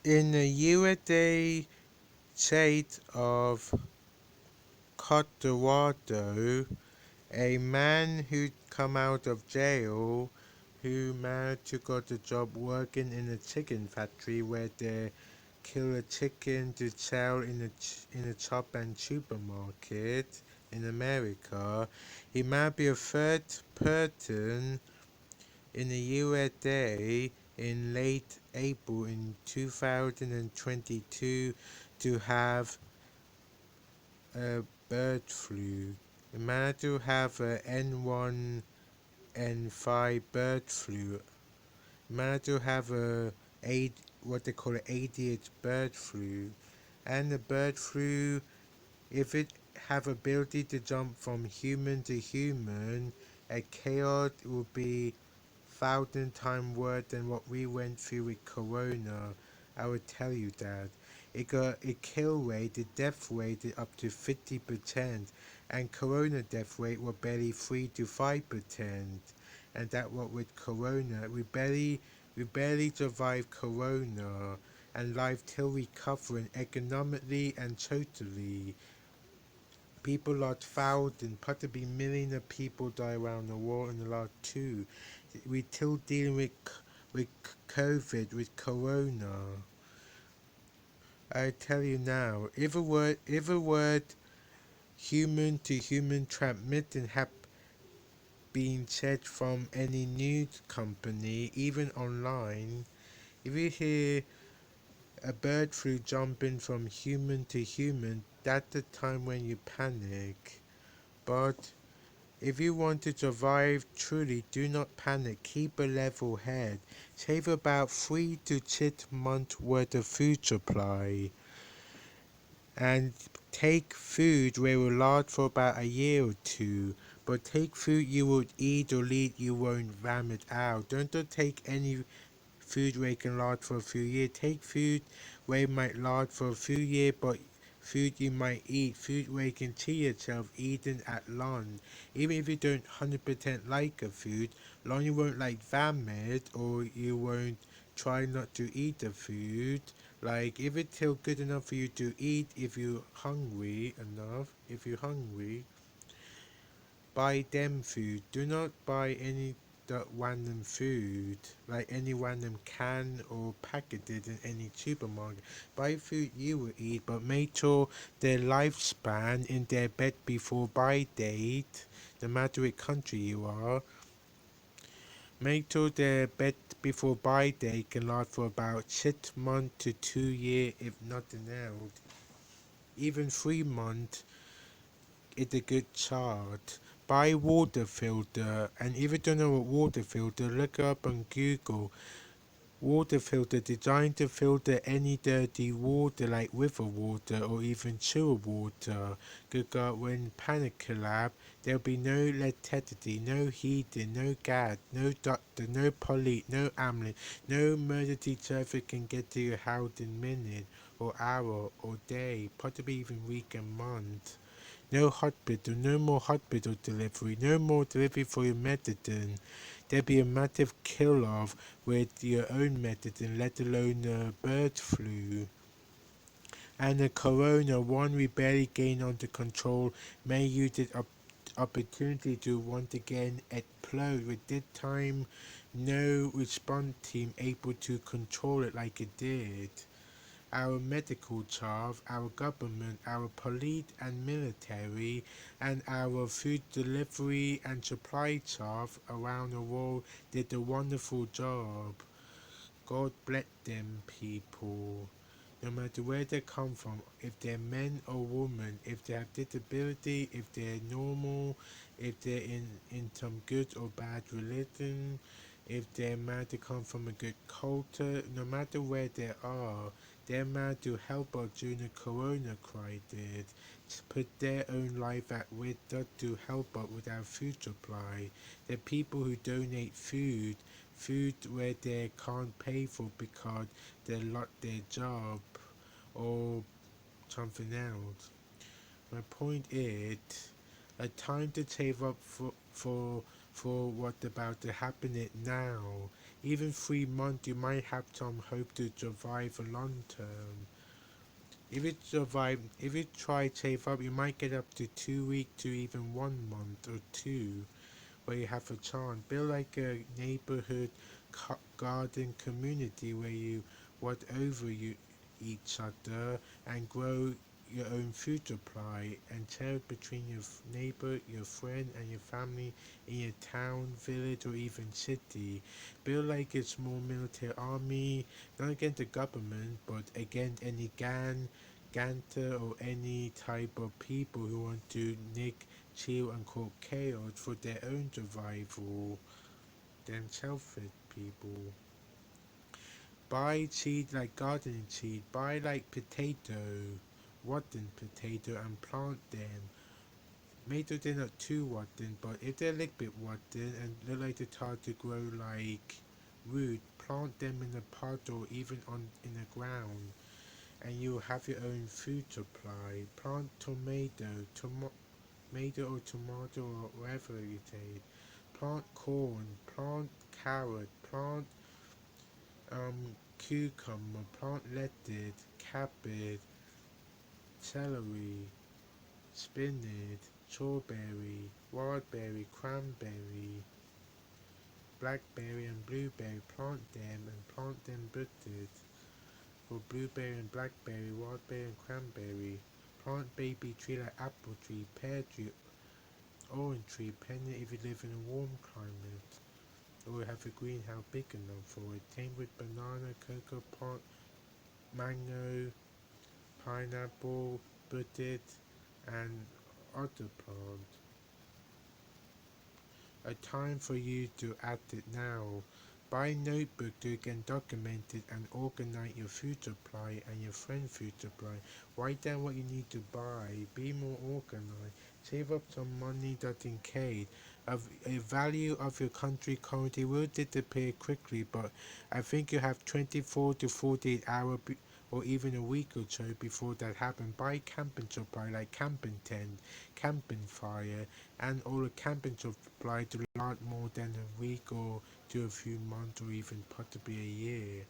In the USA state of Colorado, a man who come out of jail who managed to got a job working in a chicken factory where they kill a chicken to sell in a shop and supermarket in America. He might be a third person in the USA in late April in 2022 to have a bird flu. He managed to have a N1N5 bird flu. He managed to have what they call an ADH bird flu. And the bird flu, if it have ability to jump from human to human, a chaos will be 1,000 times worse than what we went through with Corona. I would tell you that. It got a kill rate, the death rate is up to 50%, and Corona death rate was barely 3 to 5%. And that what with Corona, we barely survived Corona, and life till recovering economically and socially. People lost thousands, possibly millions of people die around the world in the last two. We're still dealing with COVID, with Corona. I tell you now, if a word human to human transmission have been said from any news company, even online, if you hear a bird flu jumping from human to human, that's the time when you panic. But if you want to survive truly, do not panic. Keep a level head. Save about 3 to 6 months worth of food supply. And take food where it will last for about a year or two. But take food you would eat or eat you won't ram it out. Don't take any food where it can last for a few years. Take food where it might last for a few years, but food you might eat, food where you can see yourself eating at lunch. Even if you don't 100% like a food, long you won't like vomit or you won't try not to eat the food. Like if it's still good enough for you to eat, if you're hungry enough, if you're hungry, buy them food. Do not buy any that random food, like any random can or packages in any supermarket. Buy food you will eat, but make sure their lifespan in their bed before buy date, no matter which country you are, make sure their bed before buy date can last for about 6 months to 2 years, if nothing else. Even 3 months is a good chart. Buy water filter, and if you don't know what water filter, look up on Google. Water filter designed to filter any dirty water like river water or even sewer water. Because when panic collapse, there'll be no electricity, no heating, no gas, no doctor, no police, no ambulance, no emergency service can get to your house in minutes or hour or day, possibly even week and month. No hospital, no more hospital delivery, no more delivery for your medicine. There'd be a massive kill off with your own medicine, let alone the bird flu. And the corona, one we barely gained under control, may use this opportunity to once again explode. With this time, no response team able to control it like it did. Our medical staff, our government, our police and military, and our food delivery and supply staff around the world did a wonderful job. God bless them people. No matter where they come from, if they're men or women, if they have disability, if they're normal, if they're in some good or bad religion, if they're mad to come from a good culture, no matter where they are, they're mad to help us during the corona crisis, to put their own life at risk just to help us with our food supply. The people who donate food where they can't pay for because they lost their job or something else. My point is, a time to save up for what's about to happen it now. Even 3 months, you might have some hope to survive a long term. If you try save up, you might get up to 2 weeks to even 1 month or two, where you have a chance. Build like a neighborhood garden community where you watch over each other and grow your own food supply and share it between your neighbor, your friend, and your family in your town, village, or even city. Build like a small military army, not against the government, but against any gangster, or any type of people who want to nick, chill, and cause chaos for their own survival. Them selfish people. Buy seed like gardening seed. Buy like potato, rotten potato, and plant them. Maybe they're not too rotten, but if they're a little bit rotten and look like they're hard to grow like root, plant them in a pot or even on in the ground, and you'll have your own food supply. Plant tomato or tomato or whatever you take. Plant corn, plant carrot, plant cucumber, plant lettuce, cabbage, celery, spinach, strawberry, wildberry, cranberry, blackberry and blueberry. Plant them and plant them budded for blueberry and blackberry, wildberry and cranberry. Plant baby tree like apple tree, pear tree, orange tree, depending if you live in a warm climate or have a greenhouse big enough for it. Same with banana, cocoa pot, mango, pineapple, budded, and other plants. A time for you to act it now. Buy a notebook so you can document it and organize your food supply and your friend's food supply. Write down what you need to buy. Be more organized. Save up some money just in case. A value of your country currency will disappear quickly, but I think you have 24 to 48 hours or even a week or so before that happens. Buy camping supply like camping tent, camping fire, and all the camping supply to last more than a week or to a few months or even possibly a year.